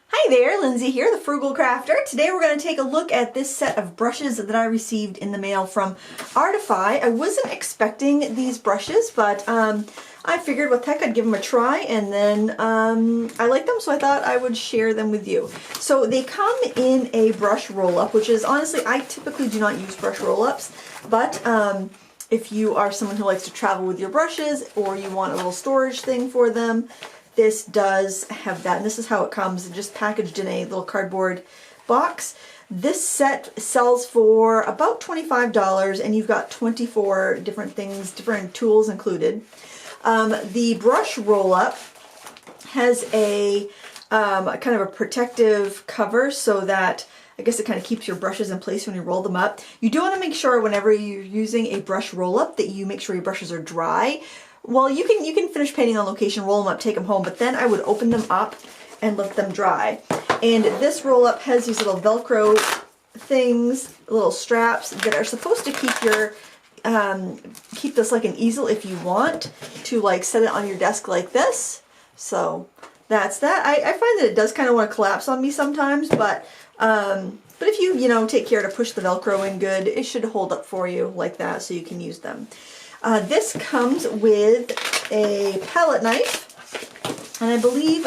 Hi there, Lindsay here, the Frugal Crafter. Today we're going to take a look at this set of brushes that I received in the mail from Artify. I wasn't expecting these brushes, but I figured what the heck, I'd give them a try, and then I like them, so I thought I would share them with you. So they come in a brush roll-up, which is, honestly, I typically do not use brush roll-ups, but if you are someone who likes to travel with your brushes, or you want a little storage thing for them, this does have that, and this is how it comes, just packaged in a little cardboard box. This set sells for about $25, and you've got 24 different things, different tools included. The brush roll-up has a kind of a protective cover so that I guess it kind of keeps your brushes in place when you roll them up. You do want to make sure whenever you're using a brush roll-up that you make sure your brushes are dry. Well, you can finish painting on location, roll them up, take them home, but then I would open them up and let them dry. And this roll-up has these little Velcro things, little straps that are supposed to keep your keep this like an easel if you want to like set it on your desk like this. So that's that. I find that it does kind of want to collapse on me sometimes, but if you take care to push the Velcro in good, it should hold up for you like that so you can use them. This comes with a palette knife, and I believe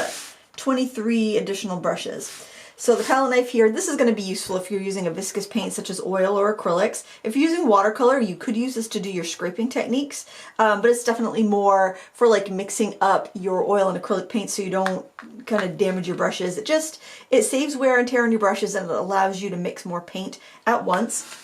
23 additional brushes. So the palette knife here, this is going to be useful if you're using a viscous paint such as oil or acrylics. If you're using watercolor, you could use this to do your scraping techniques, but it's definitely more for like mixing up your oil and acrylic paint so you don't kind of damage your brushes. It saves wear and tear on your brushes, and it allows you to mix more paint at once.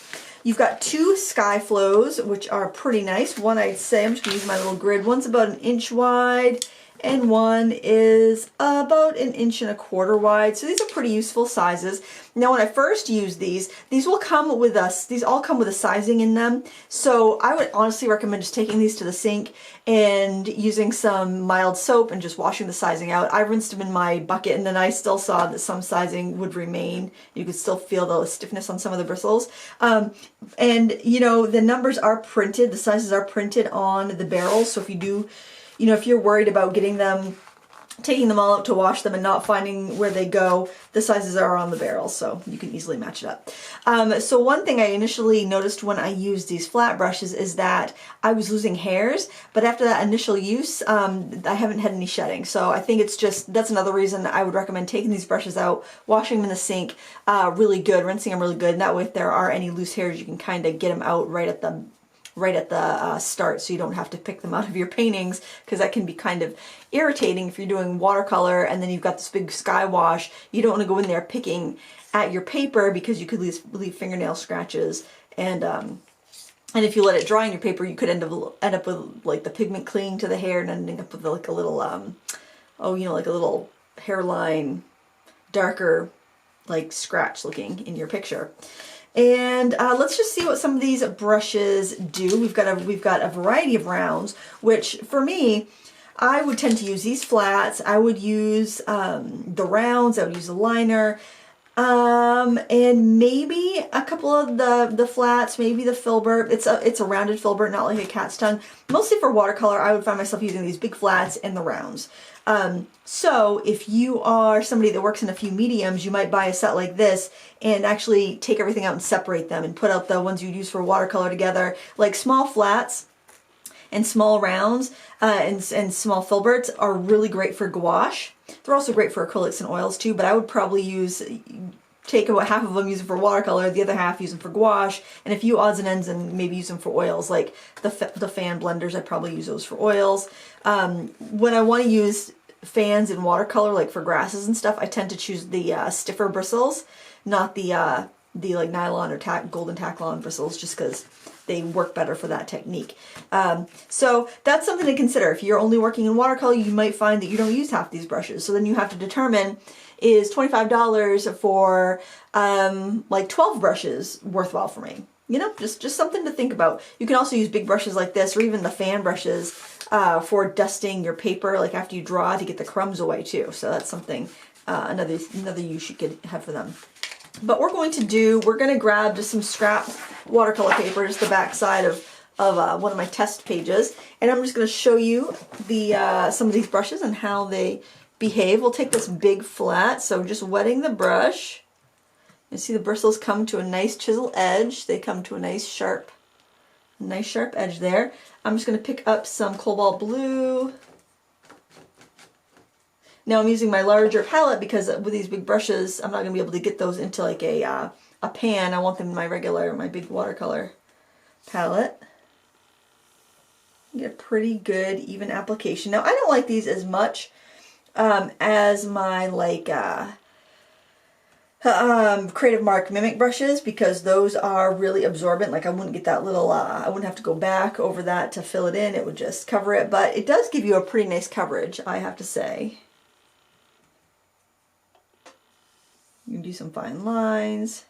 You've got two sky flows, which are pretty nice. One, I'd say, I'm just going to use my little grid. One's about 1 inch wide, and one is about 1.25 inches wide. So these are pretty useful sizes. Now, when I first use these will come with these all come with a sizing in them. So I would honestly recommend just taking these to the sink and using some mild soap and just washing the sizing out. I rinsed them in my bucket, and then I still saw that some sizing would remain. You could still feel the stiffness on some of the bristles. And the numbers are printed, the sizes are printed on the barrels. So if you do, if you're worried about taking them all out to wash them and not finding where they go, the sizes are on the barrels, so you can easily match it up. So one thing I initially noticed when I used these flat brushes is that I was losing hairs, but after that initial use, I haven't had any shedding. So I think that's another reason I would recommend taking these brushes out, washing them in the sink really good, rinsing them really good, and that way if there are any loose hairs, you can kind of get them out right at the start, so you don't have to pick them out of your paintings, because that can be kind of irritating if you're doing watercolor and then you've got this big sky wash. You don't want to go in there picking at your paper because you could leave fingernail scratches, and if you let it dry on your paper, you could end up with like the pigment clinging to the hair and ending up with like a little like a little hairline, darker like scratch looking in your picture. And let's just see what some of these brushes do. We've got a variety of rounds, which for me, I would tend to use these flats. I would use the rounds. I would use the liner, and maybe a couple of the flats, maybe the filbert. It's a rounded filbert, not like a cat's tongue. Mostly for watercolor, I would find myself using these big flats and the rounds. So if you are somebody that works in a few mediums, you might buy a set like this and actually take everything out and separate them and put out the ones you'd use for watercolor together. Like small flats and small rounds and small filberts are really great for gouache. They're also great for acrylics and oils too, but I would probably take about half of them, use them for watercolor, the other half use them for gouache, and a few odds and ends and maybe use them for oils, like the fan blenders. I'd probably use those for oils. When I want to use fans in watercolor, like for grasses and stuff, I tend to choose the stiffer bristles, not the like nylon or golden Taklon bristles, just because they work better for that technique. So that's something to consider. If you're only working in watercolor, you might find that you don't use half these brushes. So then you have to determine, is $25 for like 12 brushes worthwhile for me? Just something to think about. You can also use big brushes like this, or even the fan brushes for dusting your paper, like after you draw, to get the crumbs away too. So that's something, another use you could have for them. But we're going to grab just some scrap watercolor paper, just the back side of one of my test pages, and I'm just going to show you some of these brushes and how they behave. We'll take this big flat, so just wetting the brush. You see the bristles come to a nice chisel edge. They come to a nice sharp edge there. I'm just going to pick up some cobalt blue. Now I'm using my larger palette because with these big brushes, I'm not going to be able to get those into like a pan. I want them in my big watercolor palette. Get a pretty good even application. Now I don't like these as much as my like Creative Mark Mimic brushes, because those are really absorbent. Like I wouldn't get that little, I wouldn't have to go back over that to fill it in. It would just cover it, but it does give you a pretty nice coverage, I have to say. You can do some fine lines.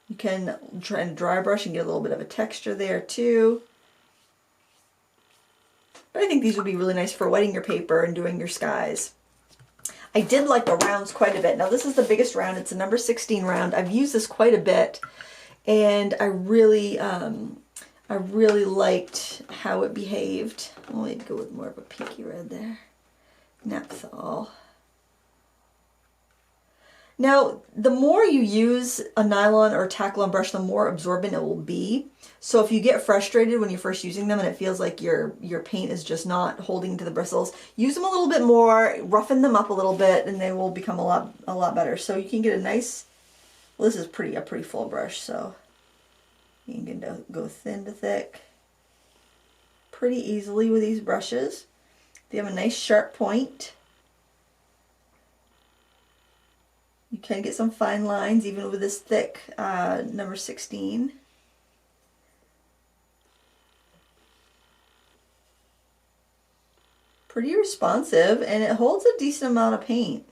You can try and dry brush and get a little bit of a texture there too. But I think these would be really nice for wetting your paper and doing your skies. I did like the rounds quite a bit. Now this is the biggest round. It's a number 16 round. I've used this quite a bit, and I really liked how it behaved. I'll maybe go with more of a pinky red there. Naphthol. Now, the more you use a nylon or Taklon brush, the more absorbent it will be. So if you get frustrated when you're first using them and it feels like your paint is just not holding to the bristles, use them a little bit more, roughen them up a little bit, and they will become a lot better. So you can get a nice, well, this is a pretty full brush, so you can go thin to thick pretty easily with these brushes. They have a nice sharp point. You can get some fine lines even with this thick number 16. Pretty responsive, and it holds a decent amount of paint.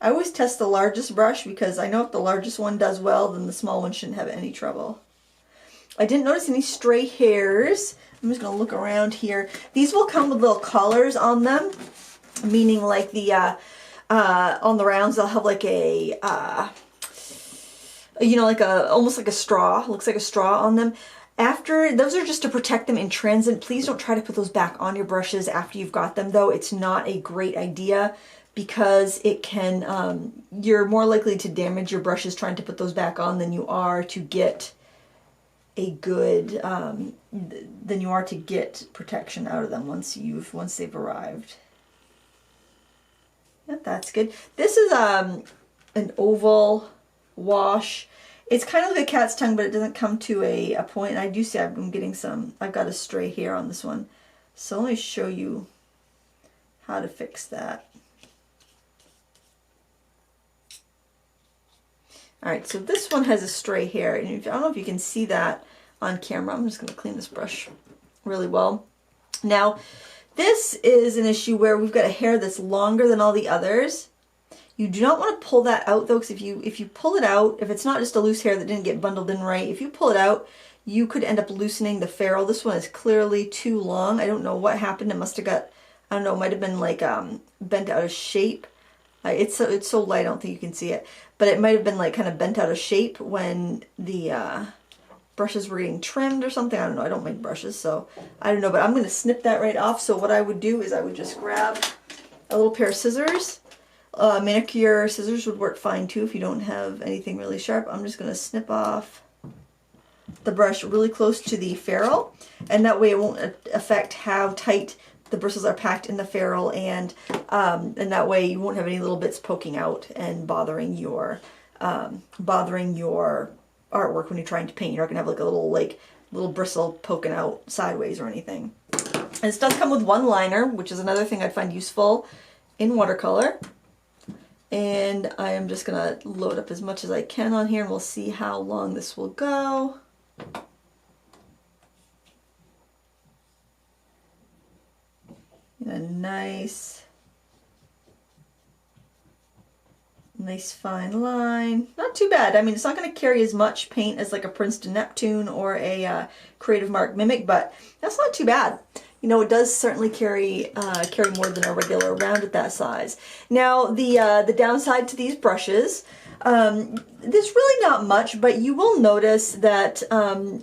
I always test the largest brush because I know if the largest one does well, then the small one shouldn't have any trouble. I didn't notice any stray hairs. I'm just going to look around here. These will come with little collars on them, meaning like the on the rounds they'll have like a you know, like almost like a straw. Looks like a straw on them. After, those are just to protect them in transit. Please don't try to put those back on your brushes after you've got them, though. It's not a great idea because it can, you're more likely to damage your brushes trying to put those back on than you are to get a good, than you are to get protection out of them once they've arrived. Yep, that's good. This is an oval wash. It's kind of like a cat's tongue, but it doesn't come to a point. And I do see I'm getting some, I've got a stray hair on this one. So let me show you how to fix that. Alright, so this one has a stray hair. And I don't know if you can see that on camera. I'm just going to clean this brush really well. Now, this is an issue where we've got a hair that's longer than all the others. You do not want to pull that out though, because if you pull it out, if it's not just a loose hair that didn't get bundled in right, if you pull it out, you could end up loosening the ferrule. This one is clearly too long. I don't know what happened. It must have got, I don't know, it might have been like bent out of shape. It's so light, I don't think you can see it. But it might have been like kind of bent out of shape when the brushes were getting trimmed or something. I don't know. I don't make brushes, so I don't know. But I'm going to snip that right off. So what I would do is I would just grab a little pair of scissors. Manicure scissors would work fine too if you don't have anything really sharp. I'm just going to snip off the brush really close to the ferrule, and that way it won't affect how tight the bristles are packed in the ferrule, and that way you won't have any little bits poking out and bothering your artwork when you're trying to paint. You're not going to have like a little bristle poking out sideways or anything. And this does come with one liner, which is another thing I'd find useful in watercolor. And I am just going to load up as much as I can on here, and we'll see how long this will go. And a nice fine line. Not too bad. I mean, it's not going to carry as much paint as like a Princeton Neptune or a Creative Mark Mimic, but that's not too bad. You know, it does certainly carry more than a regular round at that size. Now, the downside to these brushes, There's really not much, but you will notice that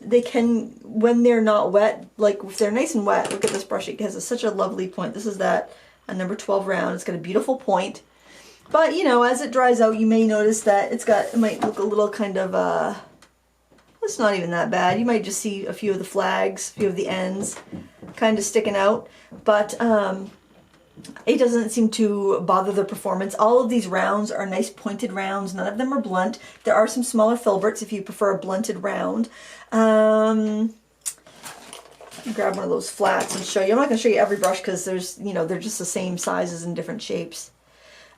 they can, when they're not wet, like if they're nice and wet, look at this brush, it has such a lovely point. This is that a number 12 round. It's got a beautiful point. But, you know, as it dries out, you may notice that it might look a little kind of, it's not even that bad. You might just see a few of the flags, a few of the ends kind of sticking out. But it doesn't seem to bother the performance. All of these rounds are nice pointed rounds. None of them are blunt. There are some smaller filberts if you prefer a blunted round. Grab one of those flats and show you. I'm not going to show you every brush because there's, you know, they're just the same sizes and different shapes.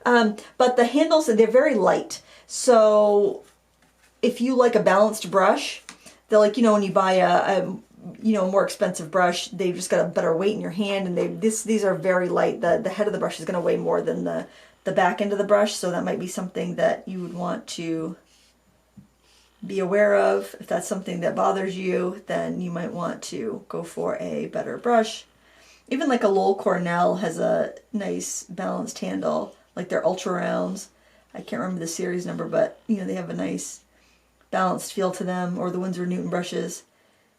But the handles, they're very light. So if you like a balanced brush, they're like, you know, when you buy a more expensive brush, they've just got a better weight in your hand, and these are very light. The head of the brush is going to weigh more than the back end of the brush, so that might be something that you would want to be aware of. If that's something that bothers you, then you might want to go for a better brush. Even like a Lowell Cornell has a nice balanced handle, like their ultra rounds. I can't remember the series number, but you know, they have a nice balanced feel to them, or the Winsor Newton brushes.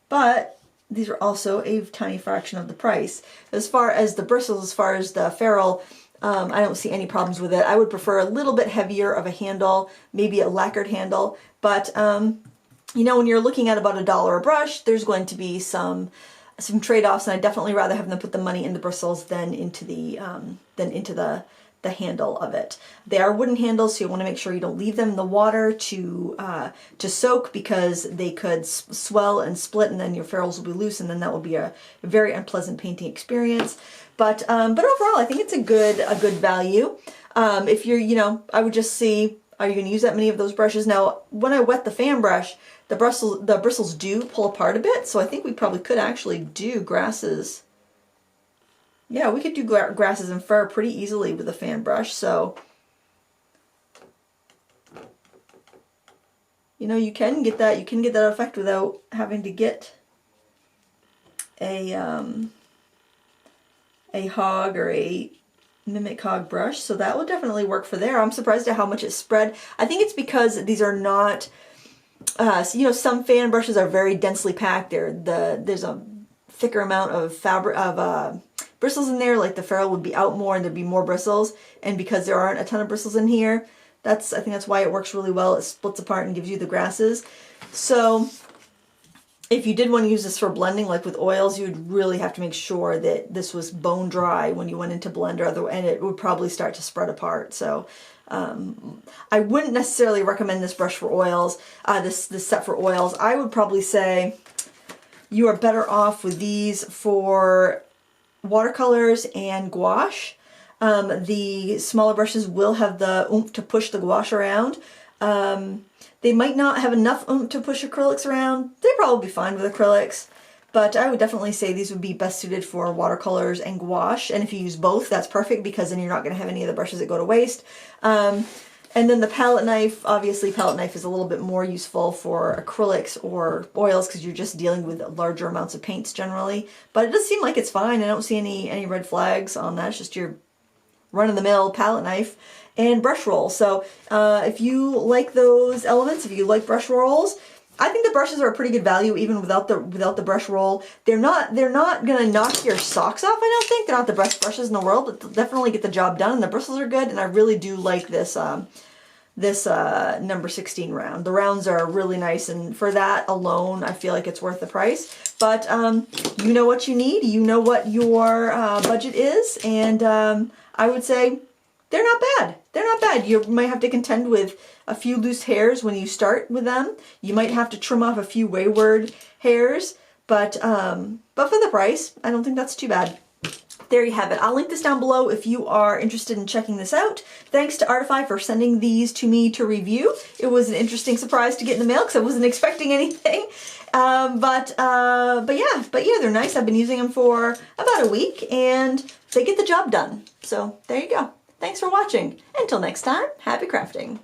But these are also a tiny fraction of the price. As far as the bristles, as far as the ferrule, I don't see any problems with it. I would prefer a little bit heavier of a handle, maybe a lacquered handle. But you know, when you're looking at about $1 a brush, there's going to be some trade-offs, and I'd definitely rather have them put the money in the bristles than into the handle of it. They are wooden handles, so you want to make sure you don't leave them in the water to soak, because they could swell and split, and then your ferrules will be loose, and then that will be a very unpleasant painting experience. But overall, I think it's a good value. If you're, you know, I would just see, are you going to use that many of those brushes? Now, when I wet the fan brush, the bristles do pull apart a bit, so I think we probably could actually do grasses. Yeah, we could do grasses and fur pretty easily with a fan brush. So, you know, you can get that effect without having to get a hog or a mimic hog brush. So that will definitely work for there. I'm surprised at how much it spread. I think it's because these are not, you know, some fan brushes are very densely packed. There's a thicker amount of bristles in there, like the ferrule would be out more and there'd be more bristles, and because there aren't a ton of bristles in here, I think that's why it works really well. It splits apart and gives you the grasses. So if you did want to use this for blending, like with oils, you would really have to make sure that this was bone dry when you went into blender, and it would probably start to spread apart. So I wouldn't necessarily recommend this brush for oils, this set for oils. I would probably say you are better off with these for watercolors and gouache. The smaller brushes will have the oomph to push the gouache around. They might not have enough oomph to push acrylics around. They'd probably be fine with acrylics, but I would definitely say these would be best suited for watercolors and gouache. And if you use both, that's perfect, because then you're not going to have any of the brushes that go to waste. And then the palette knife, obviously palette knife is a little bit more useful for acrylics or oils, because you're just dealing with larger amounts of paints generally. But it does seem like it's fine. I don't see any red flags on that. It's just your run-of-the-mill palette knife and brush roll. So if you like those elements, if you like brush rolls, I think the brushes are a pretty good value even without the brush roll. They're not gonna knock your socks off, I don't think. They're not the best brushes in the world, but they'll definitely get the job done, and the bristles are good, and I really do like this number 16 round. The rounds are really nice, and for that alone, I feel like it's worth the price. But you know what you need, you know what your budget is, and I would say they're not bad. They're not bad. You might have to contend with a few loose hairs when you start with them. You might have to trim off a few wayward hairs, but for the price, I don't think that's too bad. There you have it. I'll link this down below if you are interested in checking this out. Thanks to Artify for sending these to me to review. It was an interesting surprise to get in the mail because I wasn't expecting anything. But yeah, they're nice. I've been using them for about a week, and they get the job done. So there you go. Thanks for watching. Until next time, happy crafting.